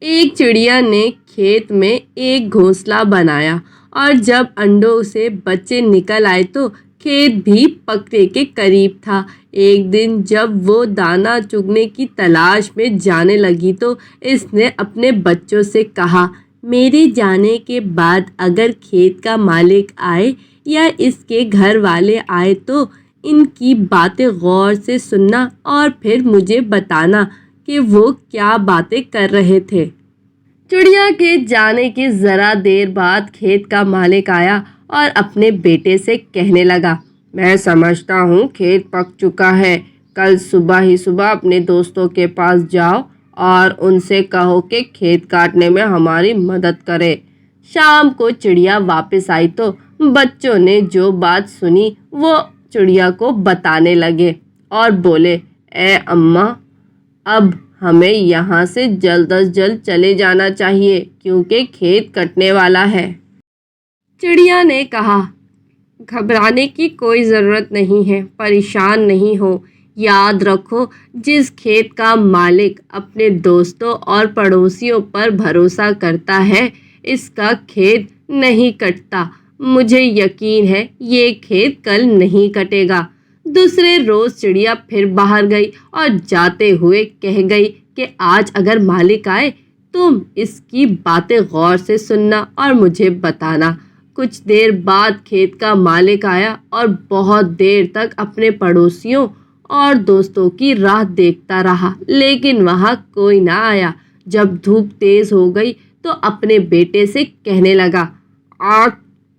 ایک چڑیا نے کھیت میں ایک گھونسلہ بنایا اور جب انڈوں سے بچے نکل آئے تو کھیت بھی پکنے کے قریب تھا۔ ایک دن جب وہ دانا چگنے کی تلاش میں جانے لگی تو اس نے اپنے بچوں سے کہا، میرے جانے کے بعد اگر کھیت کا مالک آئے یا اس کے گھر والے آئے تو ان کی باتیں غور سے سننا اور پھر مجھے بتانا کہ وہ کیا باتیں کر رہے تھے۔ چڑیا کے جانے کے ذرا دیر بعد کھیت کا مالک آیا اور اپنے بیٹے سے کہنے لگا، میں سمجھتا ہوں کھیت پک چکا ہے، کل صبح ہی اپنے دوستوں کے پاس جاؤ اور ان سے کہو کہ کھیت کاٹنے میں ہماری مدد کرے۔ شام کو چڑیا واپس آئی تو بچوں نے جو بات سنی وہ چڑیا کو بتانے لگے اور بولے، اے اماں، اب ہمیں یہاں سے جلد از جلد چلے جانا چاہیے کیونکہ کھیت کٹنے والا ہے۔ چڑیا نے کہا، گھبرانے کی کوئی ضرورت نہیں ہے، پریشان نہیں ہو، یاد رکھو جس کھیت کا مالک اپنے دوستوں اور پڑوسیوں پر بھروسہ کرتا ہے اس کا کھیت نہیں کٹتا۔ مجھے یقین ہے یہ کھیت کل نہیں کٹے گا۔ دوسرے روز چڑیا پھر باہر گئی اور جاتے ہوئے کہہ گئی کہ آج اگر مالک آئے تم اس کی باتیں غور سے سننا اور مجھے بتانا۔ کچھ دیر بعد کھیت کا مالک آیا اور بہت دیر تک اپنے پڑوسیوں اور دوستوں کی راہ دیکھتا رہا لیکن وہاں کوئی نہ آیا۔ جب دھوپ تیز ہو گئی تو اپنے بیٹے سے کہنے لگا، آج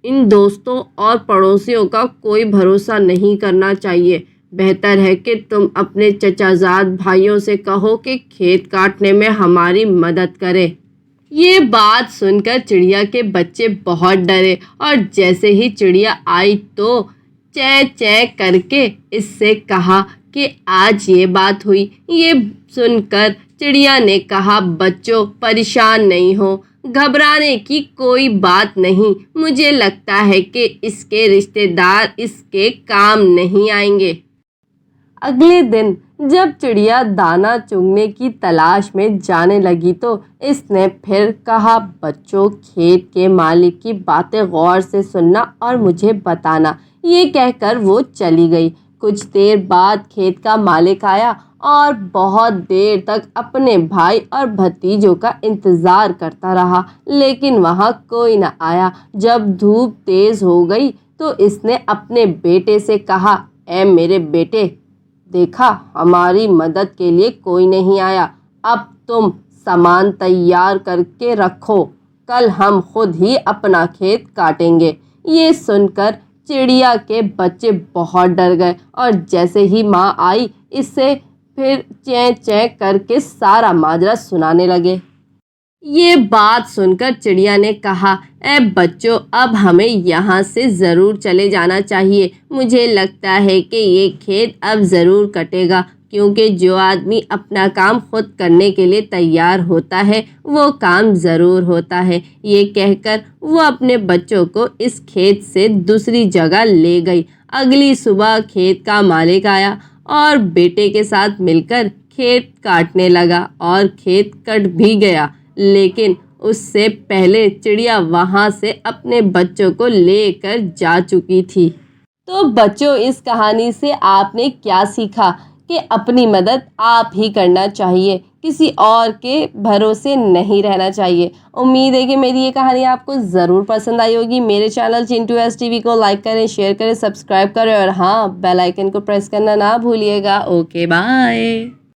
ان دوستوں اور پڑوسیوں کا کوئی بھروسہ نہیں کرنا چاہیے، بہتر ہے کہ تم اپنے چچا زاد بھائیوں سے کہو کہ کھیت کاٹنے میں ہماری مدد کریں۔ یہ بات سن کر چڑیا کے بچے بہت ڈرے اور جیسے ہی چڑیا آئی تو چیں چیں کر کے اس سے کہا کہ آج یہ بات ہوئی۔ یہ سن کر چڑیا نے کہا، بچوں پریشان نہیں ہو، گھبرانے کی کوئی بات نہیں، مجھے لگتا ہے کہ اس کے رشتے دار اس کے کام نہیں آئیں گے۔ اگلے دن جب چڑیا دانا چگنے کی تلاش میں جانے لگی تو اس نے پھر کہا، بچوں کھیت کے مالک کی باتیں غور سے سننا اور مجھے بتانا۔ یہ کہہ کر وہ چلی گئی۔ کچھ دیر بعد کھیت کا مالک آیا اور بہت دیر تک اپنے بھائی اور بھتیجوں کا انتظار کرتا رہا لیکن وہاں کوئی نہ آیا۔ جب دھوپ تیز ہو گئی تو اس نے اپنے بیٹے سے کہا، اے میرے بیٹے، دیکھا ہماری مدد کے لیے کوئی نہیں آیا، اب تم سامان تیار کر کے رکھو، کل ہم خود ہی اپنا کھیت کاٹیں گے۔ یہ سن کر چڑیا کے بچے بہت ڈر گئے اور جیسے ہی ماں آئی اس سے پھر چیں چیں کر کے سارا ماجرا سنانے لگے۔ یہ بات سن کر چڑیا نے کہا، اے بچوں، اب ہمیں یہاں سے ضرور چلے جانا چاہیے، مجھے لگتا ہے کہ یہ کھیت اب ضرور کٹے گا کیونکہ جو آدمی اپنا کام خود کرنے کے لیے تیار ہوتا ہے وہ کام ضرور ہوتا ہے۔ یہ کہہ کر وہ اپنے بچوں کو اس کھیت سے دوسری جگہ لے گئی۔ اگلی صبح کھیت کا مالک آیا اور بیٹے کے ساتھ مل کر کھیت کاٹنے لگا اور کھیت کٹ بھی گیا لیکن اس سے پہلے چڑیا وہاں سے اپنے بچوں کو لے کر جا چکی تھی۔ تو بچوں، اس کہانی سے آپ نے کیا سیکھا کہ اپنی مدد آپ ہی کرنا چاہیے، کسی اور کے بھروسے نہیں رہنا چاہیے۔ امید ہے کہ میری یہ کہانی آپ کو ضرور پسند آئی ہوگی۔ میرے channel Chintu S T V کو لائک کریں، شیئر کریں، سبسکرائب کریں اور ہاں بیل آئیکن کو پریس کرنا نہ بھولیے گا۔ Okay bye.